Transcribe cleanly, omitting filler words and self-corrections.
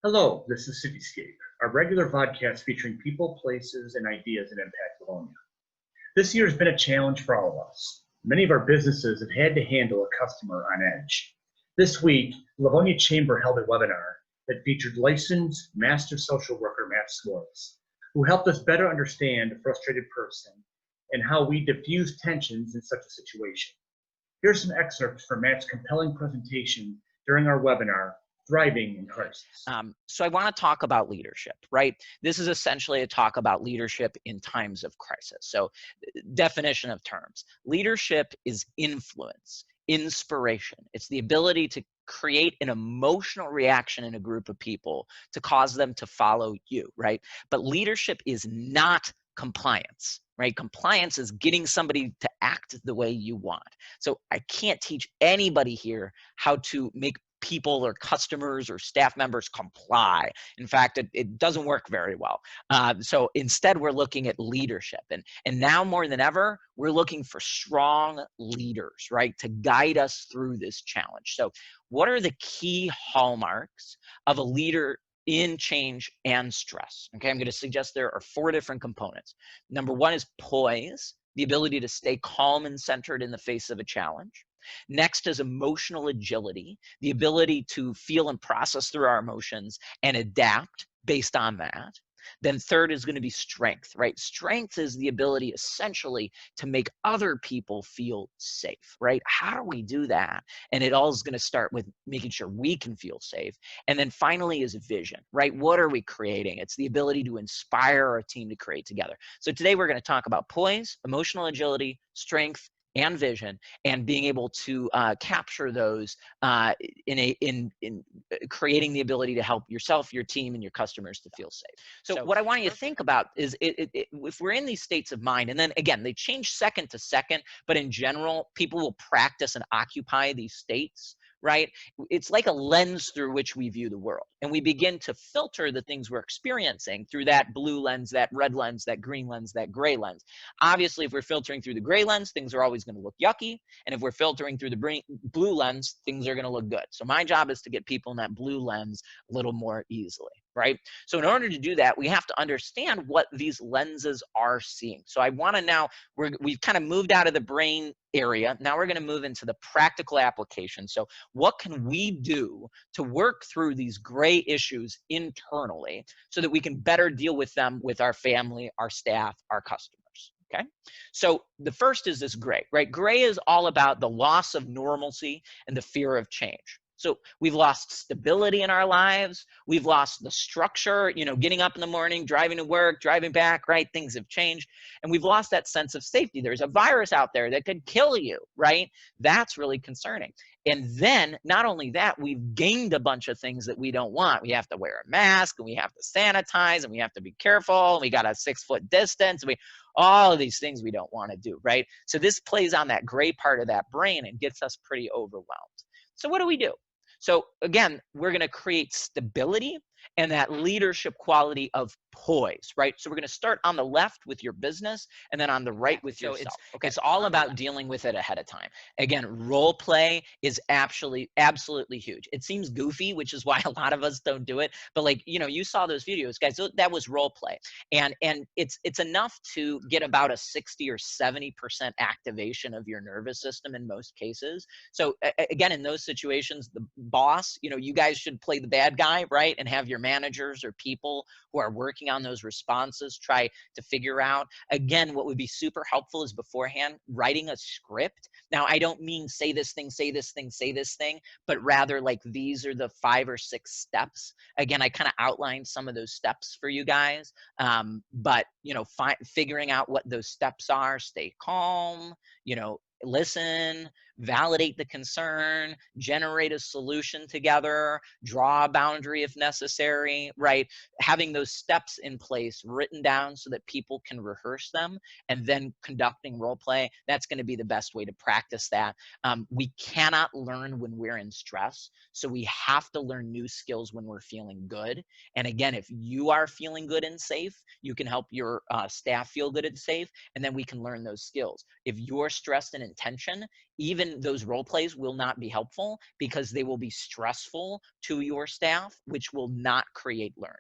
Hello, this is CityScape, our regular podcast featuring people, places, and ideas that impact Livonia. This year has been a challenge for all of us. Many of our businesses have had to handle a customer on edge. This week, Livonia Chamber held a webinar that featured licensed master social worker Matt Swartz, who helped us better understand a frustrated person and how we diffuse tensions in such a situation. Here's some excerpts from Matt's compelling presentation during our webinar, Thriving in Crisis. So I want to talk about leadership, right? This is essentially a talk about leadership in times of crisis. So definition of terms. Leadership is influence, inspiration. It's the ability to create an emotional reaction in a group of people to cause them to follow you, right? But leadership is not compliance, right? Compliance is getting somebody to act the way you want. So I can't teach anybody here how to make people or customers or staff members comply. In fact, it doesn't work very well. So instead, we're looking at leadership. And now more than ever, we're looking for strong leaders, right, to guide us through this challenge. So what are the key hallmarks of a leader in change and stress? Okay, I'm going to suggest there are 4 different components. Number 1 is poise, the ability to stay calm and centered in the face of a challenge. Next is emotional agility, the ability to feel and process through our emotions and adapt based on that. Then third is going to be strength, right? Strength is the ability essentially to make other people feel safe, right? How do we do that? And it all is going to start with making sure we can feel safe. And then finally is vision, right? What are we creating? It's the ability to inspire our team to create together. So today we're going to talk about poise, emotional agility, strength, and vision, and being able to capture those in creating the ability to help yourself, your team, and your customers to feel safe. So what I want you to think about is if we're in these states of mind, and then again, they change second to second, but in general, people will practice and occupy these states, right? It's like a lens through which we view the world. And we begin to filter the things we're experiencing through that blue lens, that red lens, that green lens, that gray lens. Obviously, if we're filtering through the gray lens, things are always going to look yucky. And if we're filtering through the blue lens, things are going to look good. So my job is to get people in that blue lens a little more easily, right? So in order to do that, we have to understand what these lenses are seeing. So I want to now, we've kind of moved out of the brain area. Now we're going to move into the practical application. So what can we do to work through these gray issues internally so that we can better deal with them with our family, our staff, our customers? Okay, so the first is this gray, right? Gray is all about the loss of normalcy and the fear of change. So we've lost stability in our lives. We've lost the structure, getting up in the morning, driving to work, driving back, right? Things have changed. And we've lost that sense of safety. There's a virus out there that could kill you, right? That's really concerning. And then not only that, we've gained a bunch of things that we don't want. We have to wear a mask, and we have to sanitize, and we have to be careful. And we got a 6-foot distance. All of these things we don't want to do, right? So this plays on that gray part of that brain and gets us pretty overwhelmed. So what do we do? So again, we're going to create stability and that leadership quality of poise, right? So we're going to start on the left with your business and then on the right with yourself. Okay, it's all about dealing with it ahead of time. Again, role play is absolutely huge. It seems goofy, which is why a lot of us don't do it. But you saw those videos, guys. So that was role play, and it's enough to get about a 60 or 70% activation of your nervous system in most cases. So again, in those situations, the boss, you guys should play the bad guy, right? And have your managers or people who are working on those responses try to figure out. Again, what would be super helpful is beforehand writing a script. Now, I don't mean say this thing, say this thing, say this thing, but rather like these are the 5 or 6 steps. Again, I kind of outlined some of those steps for you guys, but figuring out what those steps are, stay calm, listen, validate the concern, generate a solution together, draw a boundary if necessary, right? Having those steps in place written down so that people can rehearse them, and then conducting role play. That's going to be the best way to practice that. We cannot learn when we're in stress, so we have to learn new skills when we're feeling good. And again, if you are feeling good and safe, you can help your staff feel good and safe, and then we can learn those skills. If you're stressed and in tension, even often those role plays will not be helpful because they will be stressful to your staff, which will not create learning.